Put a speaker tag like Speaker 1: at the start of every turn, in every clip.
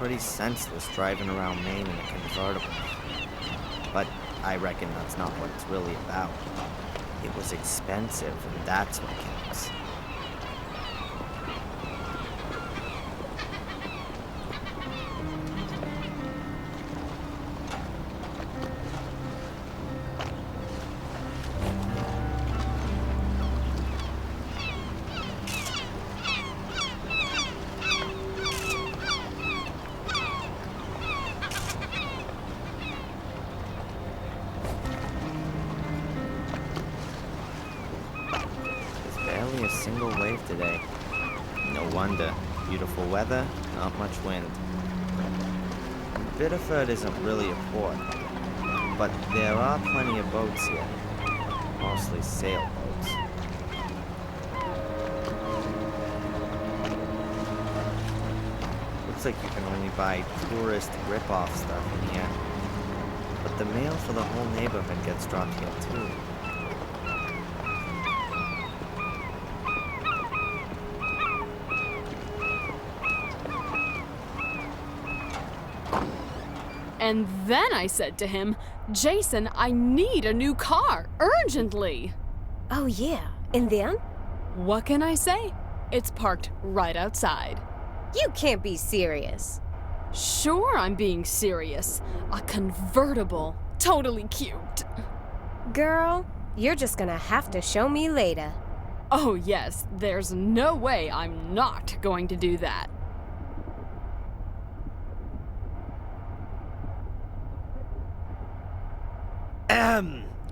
Speaker 1: pretty senseless driving around Maine in a convertible. But I reckon that's not what it's really about. It was expensive, and that's what counts. Barely a single wave today. No wonder. Beautiful weather, not much wind. Biddeford isn't really a port, but there are plenty of boats here. Mostly sailboats. Looks like you can only buy tourist rip-off stuff in here. But the mail for the whole neighborhood gets dropped here too.
Speaker 2: And then I said to him, Jason, I need a new car, urgently.
Speaker 3: Oh yeah, and then?
Speaker 2: What can I say? It's parked right outside.
Speaker 3: You can't be serious.
Speaker 2: Sure, I'm being serious. A convertible. Totally cute.
Speaker 3: Girl, you're just gonna have to show me later.
Speaker 2: Oh yes, there's no way I'm not going to do that.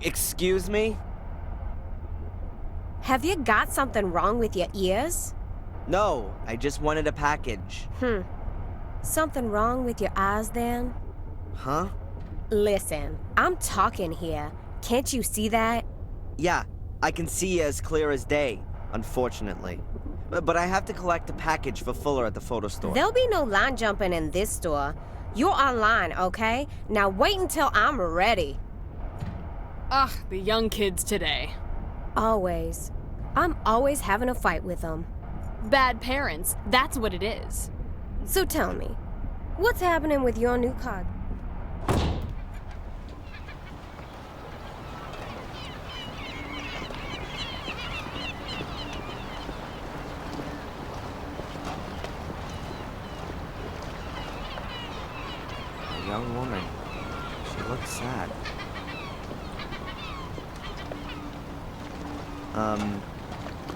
Speaker 1: Excuse me?
Speaker 3: Have you got something wrong with your ears?
Speaker 1: No, I just wanted a package.
Speaker 3: Something wrong with your eyes then?
Speaker 1: Huh?
Speaker 3: Listen, I'm talking here. Can't you see that?
Speaker 1: Yeah, I can see as clear as day, unfortunately. But I have to collect a package for Fuller at the photo store.
Speaker 3: There'll be no line jumping in this store. You're online, okay? Now wait until I'm ready.
Speaker 2: Ugh, the young kids today.
Speaker 3: Always. I'm always having a fight with them.
Speaker 2: Bad parents, that's what it is.
Speaker 3: So tell me, what's happening with your new car?
Speaker 1: A young woman. She looks sad.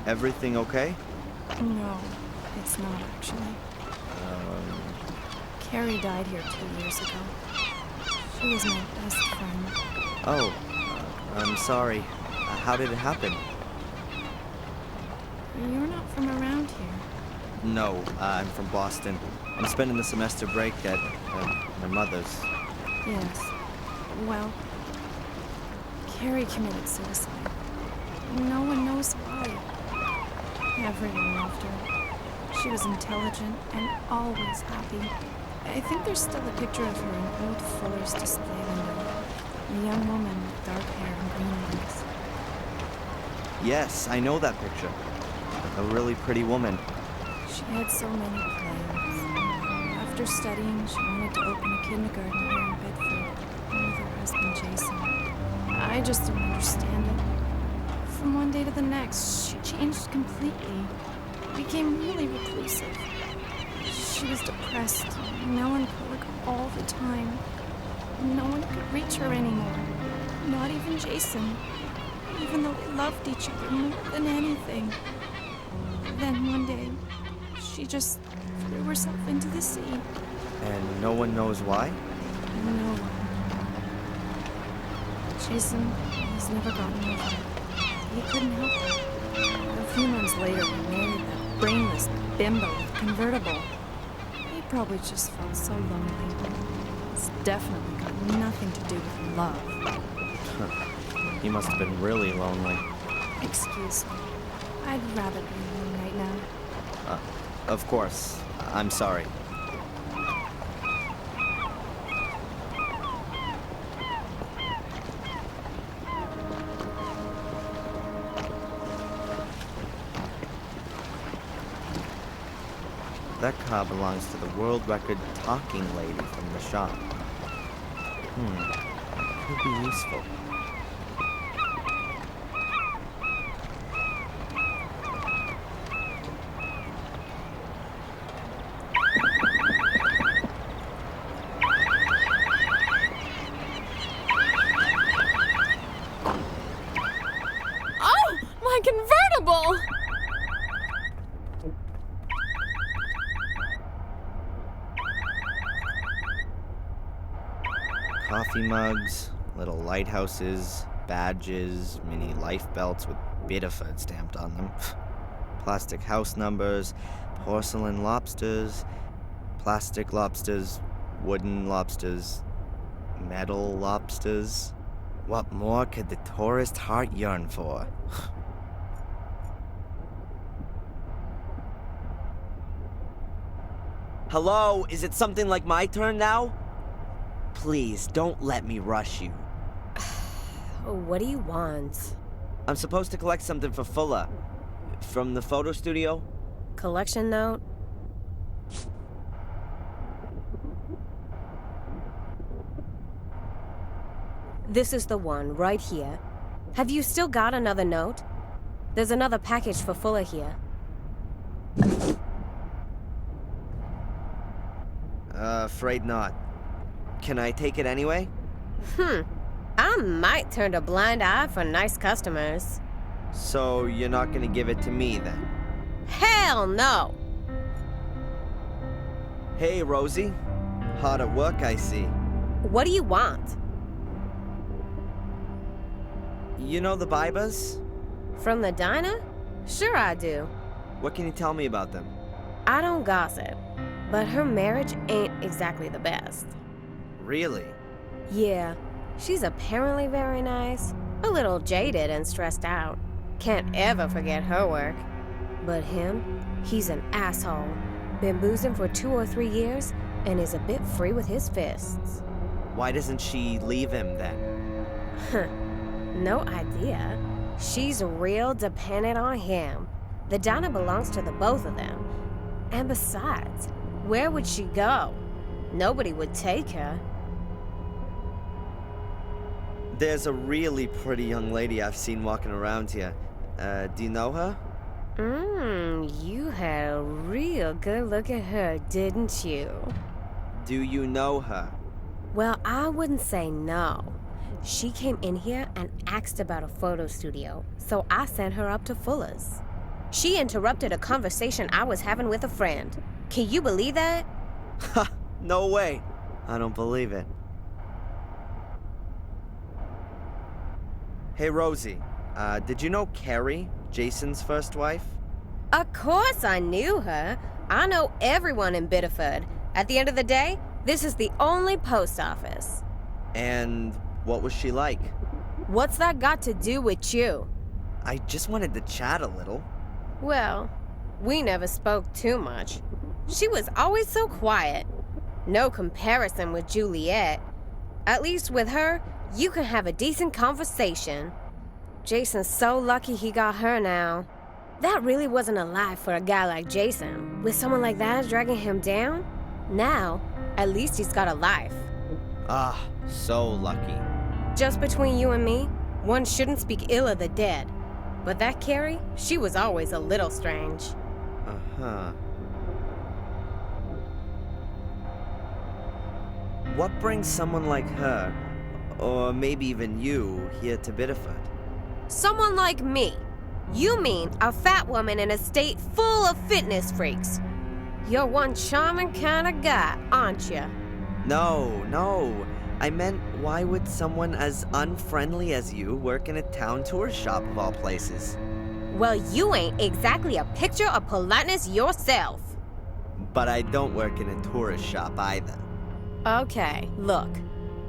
Speaker 1: Everything okay?
Speaker 4: No, it's not actually. Kerry died here 2 years ago. She was my best friend.
Speaker 1: Oh, I'm sorry. How did it happen?
Speaker 4: You're not from around here.
Speaker 1: No, I'm from Boston. I'm spending the semester break at my mother's.
Speaker 4: Yes. Well, Kerry committed suicide. No one knows why. Everyone loved her. She was intelligent and always happy. I think there's still a picture of her in old Fuller's display window. A young woman with dark hair and green eyes.
Speaker 1: Yes, I know that picture. A really pretty woman.
Speaker 4: She had so many plans. After studying, she wanted to open a kindergarten here in Bedford with her husband Jason. I just don't understand it. From one day to the next, she changed completely. Became really reclusive. She was depressed, melancholic all the time. No one could reach her anymore. Not even Jason. Even though they loved each other more than anything. Then one day, she just threw herself into the sea.
Speaker 1: And no one knows why?
Speaker 4: No one. Jason has never gotten over it. He couldn't help it. A few months later, he married that brainless bimbo with convertible. He probably just felt so lonely. It's definitely got nothing to do with love.
Speaker 1: He must have been really lonely.
Speaker 4: Excuse me. I'd rather be alone right now.
Speaker 1: Of course. I'm sorry. That car belongs to the world record talking lady from the shop. Could be useful.
Speaker 2: Oh, my convertible!
Speaker 1: Coffee mugs, little lighthouses, badges, mini life belts with Biddeford stamped on them. Plastic house numbers, porcelain lobsters, plastic lobsters, wooden lobsters, metal lobsters. What more could the tourist heart yearn for? Hello, is it something like my turn now? Please, don't let me rush you.
Speaker 3: What do you want?
Speaker 1: I'm supposed to collect something for Fuller. From the photo studio?
Speaker 3: Collection note? This is the one, right here. Have you still got another note? There's another package for Fuller here.
Speaker 1: Afraid not. Can I take it anyway?
Speaker 3: I might turn a blind eye for nice customers.
Speaker 1: So you're not gonna give it to me then?
Speaker 3: Hell no!
Speaker 1: Hey, Rosie. Hard at work, I see.
Speaker 3: What do you want?
Speaker 1: You know the Bibers?
Speaker 3: From the diner? Sure I do.
Speaker 1: What can you tell me about them?
Speaker 3: I don't gossip, but her marriage ain't exactly the best.
Speaker 1: Really?
Speaker 3: Yeah, she's apparently very nice, a little jaded and stressed out. Can't ever forget her work. But him, he's an asshole. Been boozing for 2 or 3 years and is a bit free with his fists.
Speaker 1: Why doesn't she leave him then?
Speaker 3: No idea. She's real dependent on him. The diner belongs to the both of them. And besides, where would she go? Nobody would take her.
Speaker 1: There's a really pretty young lady I've seen walking around here. Do you know her?
Speaker 3: You had a real good look at her, didn't you?
Speaker 1: Do you know her?
Speaker 3: Well, I wouldn't say no. She came in here and asked about a photo studio, so I sent her up to Fuller's. She interrupted a conversation I was having with a friend. Can you believe that?
Speaker 1: Ha! No way! I don't believe it. Hey, Rosie. Did you know Kerry, Jason's first wife?
Speaker 3: Of course I knew her. I know everyone in Biddeford. At the end of the day, this is the only post office.
Speaker 1: And what was she like?
Speaker 3: What's that got to do with you?
Speaker 1: I just wanted to chat a little.
Speaker 3: Well, we never spoke too much. She was always so quiet. No comparison with Juliet. At least with her, you can have a decent conversation. Jason's so lucky he got her now. That really wasn't a life for a guy like Jason. With someone like that dragging him down, now, at least he's got a life.
Speaker 1: Ah, so lucky.
Speaker 3: Just between you and me, one shouldn't speak ill of the dead. But that Kerry, she was always a little strange.
Speaker 1: Uh-huh. What brings someone like her, or maybe even you, here to Biddeford?
Speaker 3: Someone like me. You mean a fat woman in a state full of fitness freaks. You're one charming kind of guy, aren't you?
Speaker 1: No. I meant, why would someone as unfriendly as you work in a town tourist shop of all places?
Speaker 3: Well, you ain't exactly a picture of politeness yourself.
Speaker 1: But I don't work in a tourist shop either.
Speaker 3: Okay, look.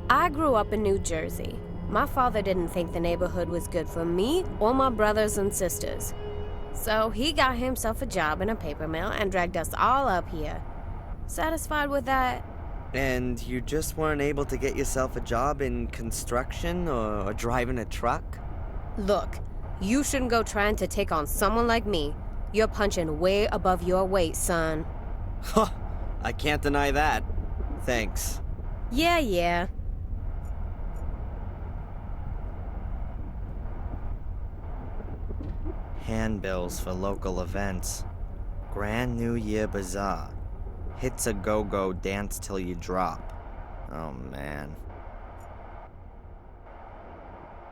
Speaker 3: I grew up in New Jersey. My father didn't think the neighborhood was good for me or my brothers and sisters. So he got himself a job in a paper mill and dragged us all up here. Satisfied with that?
Speaker 1: And you just weren't able to get yourself a job in construction or driving a truck?
Speaker 3: Look, you shouldn't go trying to take on someone like me. You're punching way above your weight, son.
Speaker 1: Huh, I can't deny that. Thanks.
Speaker 3: Yeah.
Speaker 1: Handbills for local events. Grand New Year Bazaar. Hits a go-go, dance till you drop. Oh, man.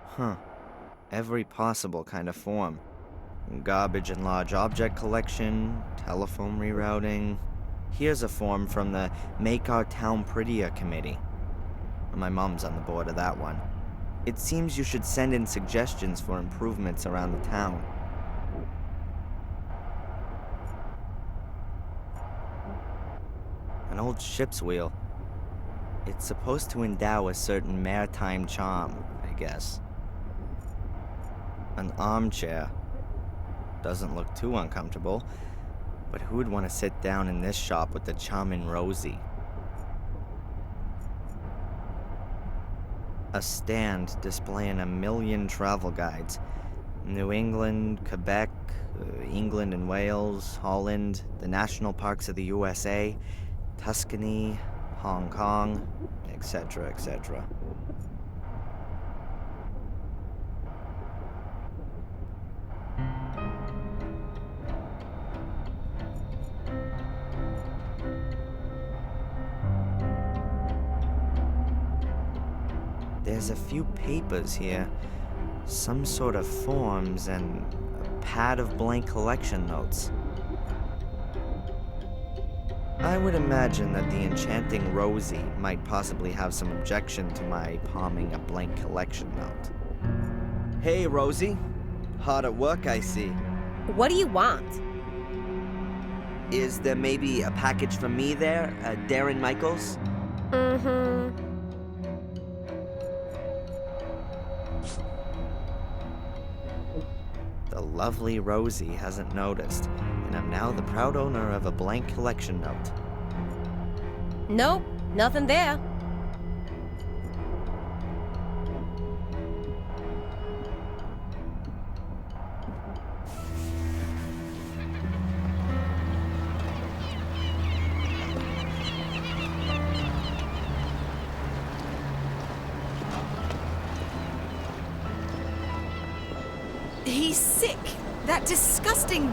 Speaker 1: Huh. Every possible kind of form. Garbage and large object collection, telephone rerouting. Here's a form from the Make Our Town Prettier committee. My mom's on the board of that one. It seems you should send in suggestions for improvements around the town. An old ship's wheel. It's supposed to endow a certain maritime charm, I guess. An armchair. Doesn't look too uncomfortable, but who would want to sit down in this shop with the charming Rosie? A stand displaying a million travel guides. New England, Quebec, England and Wales, Holland, the national parks of the USA, Tuscany, Hong Kong, etc., etc. There's a few papers here, some sort of forms, and a pad of blank collection notes. I would imagine that the enchanting Rosie might possibly have some objection to my palming a blank collection note. Hey, Rosie. Hard at work, I see.
Speaker 3: What do you want?
Speaker 1: Is there maybe a package for me there, Darren Michaels?
Speaker 3: Mm-hmm.
Speaker 1: The lovely Rosie hasn't noticed, and I'm now the proud owner of a blank collection note.
Speaker 3: Nope, nothing there.
Speaker 4: He's sick. That disgusting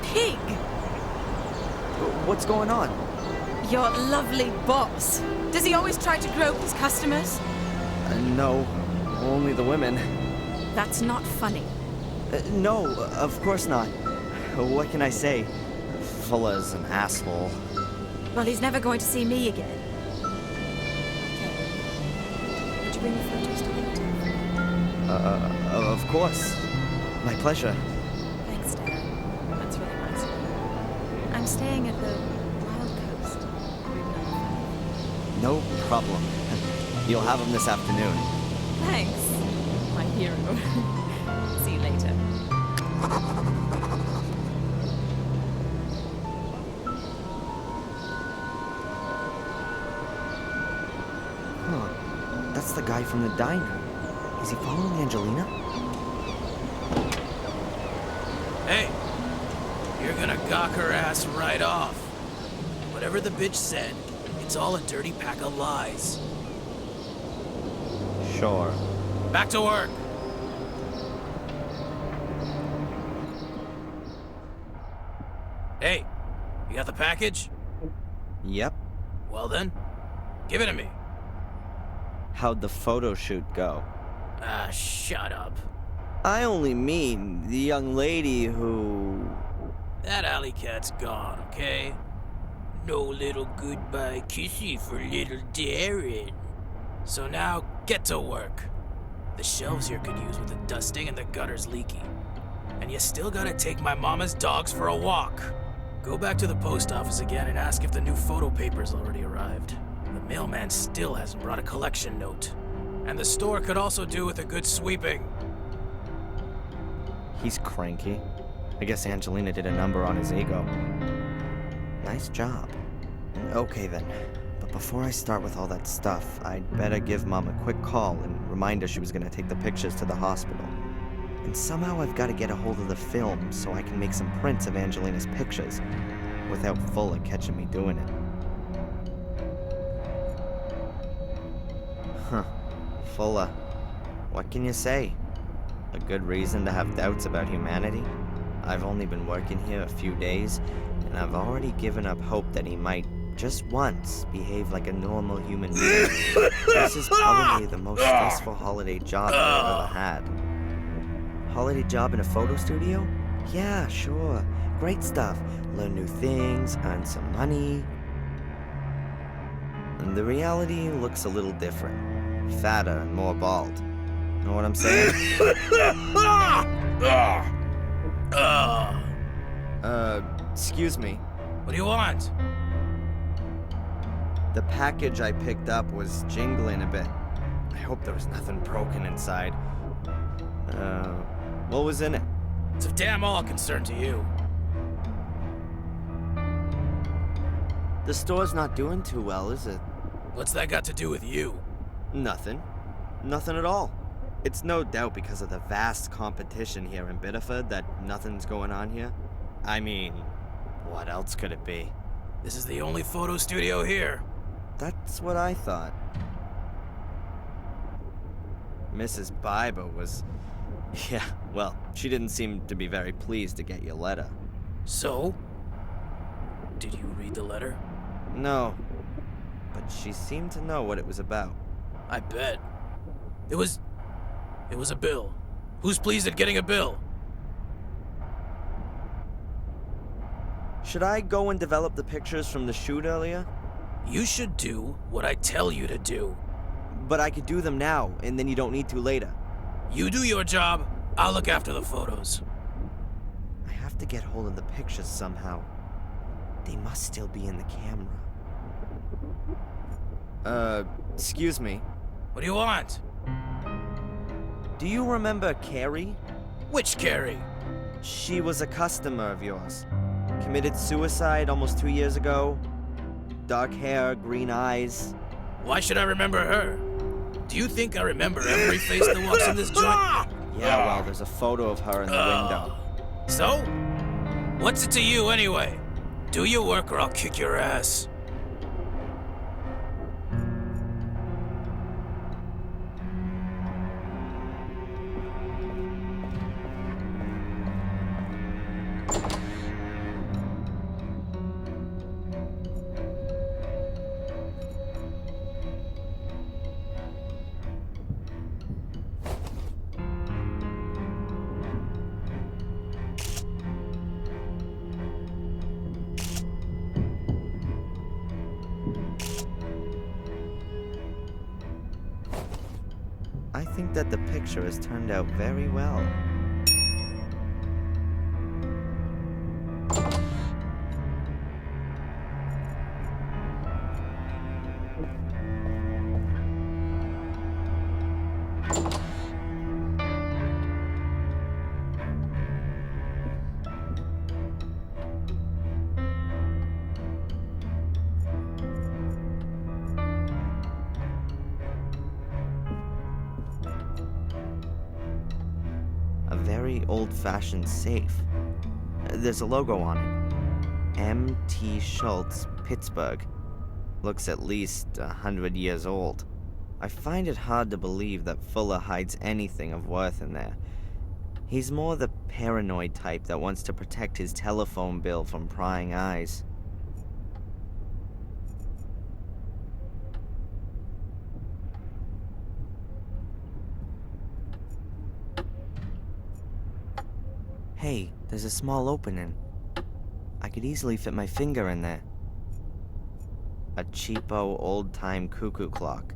Speaker 4: pig.
Speaker 1: What's going on?
Speaker 4: Your lovely boss. Does he always try to grope his customers?
Speaker 1: No, only the women.
Speaker 4: That's not funny.
Speaker 1: No, of course not. What can I say? Fulla's an asshole.
Speaker 4: Well, he's never going to see me again. Would you bring the photos to later?
Speaker 1: Of course. My pleasure.
Speaker 4: Thanks, Dad. That's really nice of you. I'm staying at the Wild Coast. Room number 5.
Speaker 1: No problem. You'll have them this afternoon.
Speaker 2: Thanks, my hero. See you later.
Speaker 1: Huh. That's the guy from the diner. Is he following Angelina?
Speaker 5: Hey, you're gonna gawk her ass right off. Whatever the bitch said, it's all a dirty pack of lies.
Speaker 1: Sure.
Speaker 5: Back to work. Hey, you got the package?
Speaker 1: Yep.
Speaker 5: Well then, give it to me.
Speaker 1: How'd the photo shoot go?
Speaker 5: Ah, shut up.
Speaker 1: I only mean the young lady who...
Speaker 5: That alley cat's gone, okay? No little goodbye kissy for little Darren. So now, get to work. The shelves here could use with the dusting and the gutters leaky. And you still gotta take my mama's dogs for a walk. Go back to the post office again and ask if the new photo paper's already arrived. The mailman still hasn't brought a collection note. And the store could also do with a good sweeping.
Speaker 1: He's cranky. I guess Angelina did a number on his ego. Nice job. Okay then. But before I start with all that stuff, I'd better give Mom a quick call and remind her she was gonna take the pictures to the hospital. And somehow I've got to get a hold of the film so I can make some prints of Angelina's pictures. without Fuller catching me doing it. Huh. Fuller. What can you say? A good reason to have doubts about humanity? I've only been working here a few days, and I've already given up hope that he might, just once, behave like a normal human being. This is probably the most stressful holiday job that I've ever had. Holiday job in a photo studio? Yeah, sure. Great stuff. Learn new things, earn some money. And the reality looks a little different. Fatter and more bald. Know what I'm saying? Excuse me.
Speaker 5: What do you want?
Speaker 1: The package I picked up was jingling a bit. I hope there was nothing broken inside. What was in it?
Speaker 5: It's of damn all concern to you.
Speaker 1: The store's not doing too well, is it?
Speaker 5: What's that got to do with you?
Speaker 1: Nothing. Nothing at all. It's no doubt because of the vast competition here in Biddeford that nothing's going on here. I mean, what else could it be?
Speaker 5: This is the only photo studio here.
Speaker 1: That's what I thought. Mrs. Biber was... Yeah, well, she didn't seem to be very pleased to get your letter.
Speaker 5: So? Did you read the letter?
Speaker 1: No, but she seemed to know what it was about.
Speaker 5: I bet. It was a bill. Who's pleased at getting a bill?
Speaker 1: Should I go and develop the pictures from the shoot earlier?
Speaker 5: You should do what I tell you to do.
Speaker 1: But I could do them now, and then you don't need to later.
Speaker 5: You do your job, I'll look after the photos.
Speaker 1: I have to get hold of the pictures somehow. They must still be in the camera. Excuse me.
Speaker 5: What do you want?
Speaker 1: Do you remember Kerry?
Speaker 5: Which Kerry?
Speaker 1: She was a customer of yours. Committed suicide almost 2 years ago. Dark hair, green eyes.
Speaker 5: Why should I remember her? Do you think I remember every face that walks in this joint?
Speaker 1: Yeah, well, there's a photo of her in the window.
Speaker 5: So? What's it to you anyway? Do your work or I'll kick your ass.
Speaker 1: I think that the picture has turned out very well. A very old-fashioned safe. There's a logo on it. M.T. Schultz, Pittsburgh. Looks at least 100 years old. I find it hard to believe that Fuller hides anything of worth in there. He's more the paranoid type that wants to protect his telephone bill from prying eyes. Hey, there's a small opening. I could easily fit my finger in there. A cheapo, old-time cuckoo clock.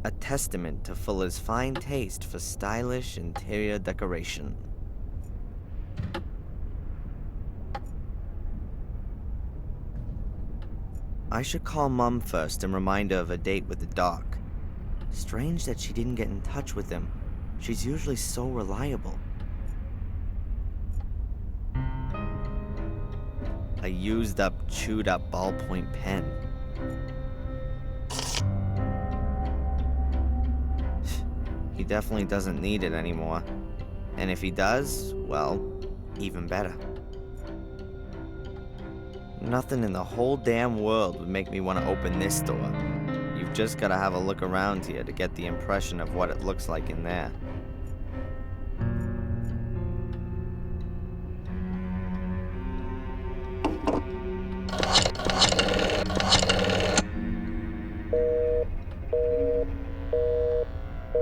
Speaker 1: A testament to Fuller's fine taste for stylish interior decoration. I should call Mom first and remind her of a date with the doc. Strange that she didn't get in touch with him. She's usually so reliable. A used-up, chewed-up ballpoint pen. He definitely doesn't need it anymore. And if he does, well, even better. Nothing in the whole damn world would make me want to open this door. You've just got to have a look around here to get the impression of what it looks like in there.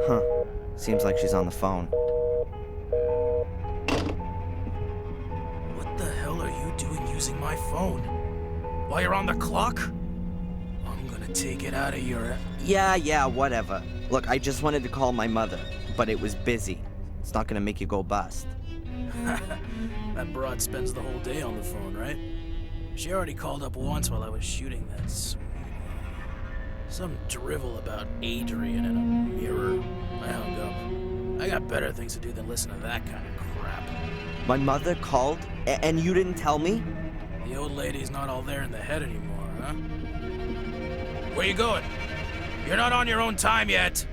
Speaker 1: Huh. Seems like she's on the phone.
Speaker 5: What the hell are you doing using my phone? While you're on the clock? I'm gonna take it out of your...
Speaker 1: Yeah, whatever. Look, I just wanted to call my mother, but it was busy. It's not gonna make you go bust.
Speaker 5: That broad spends the whole day on the phone, right? She already called up once while I was shooting that sweet. Some drivel about Adrian in a mirror. I hung up. I got better things to do than listen to that kind of crap.
Speaker 1: My mother called, and you didn't tell me?
Speaker 5: The old lady's not all there in the head anymore, huh? Where you going? You're not on your own time yet.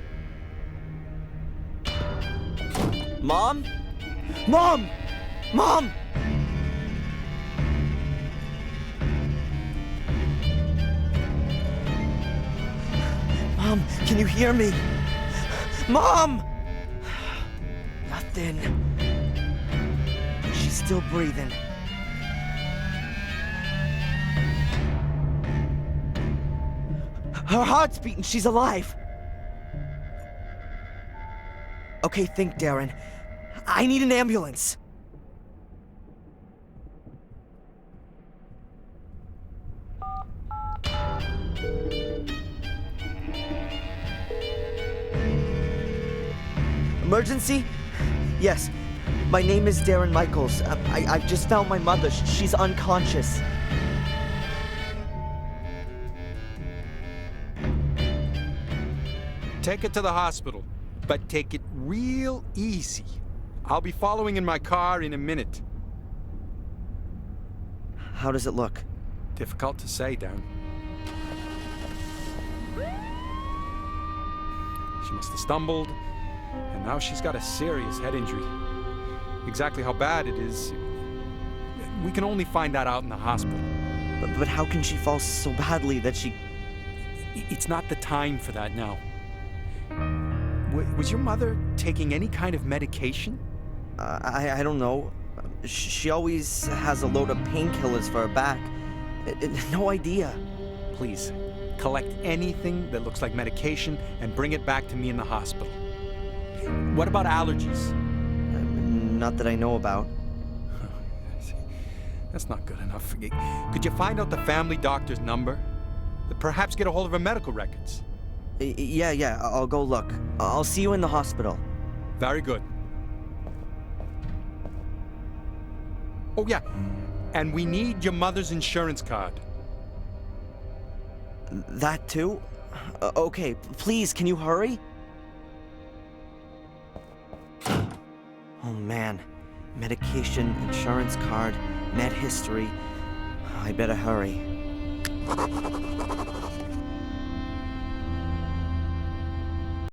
Speaker 1: Mom? Mom! Mom! Mom, can you hear me? Mom! Nothing. She's still breathing. Her heart's beating. She's alive. Okay, think, Darren. I need an ambulance. Emergency? Yes. My name is Darren Michaels. I've just found my mother. She's unconscious.
Speaker 6: Take it to the hospital, but take it real easy. I'll be following in my car in a minute.
Speaker 1: How does it look?
Speaker 6: Difficult to say, Dan. She must have stumbled, and now she's got a serious head injury. Exactly how bad it is, we can only find that out in the hospital.
Speaker 1: But how can she fall so badly that she...
Speaker 6: It's not the time for that now. Was your mother taking any kind of medication?
Speaker 1: I don't know. She always has a load of painkillers for her back. No idea.
Speaker 6: Please, collect anything that looks like medication and bring it back to me in the hospital. What about allergies?
Speaker 1: Not that I know about.
Speaker 6: That's not good enough. Could you find out the family doctor's number? Perhaps get a hold of her medical records.
Speaker 1: Yeah, I'll go look. I'll see you in the hospital.
Speaker 6: Very good. Oh, yeah. And we need your mother's insurance card.
Speaker 1: That too? Okay, please, can you hurry? Oh man. Medication, insurance card, med history. I better hurry.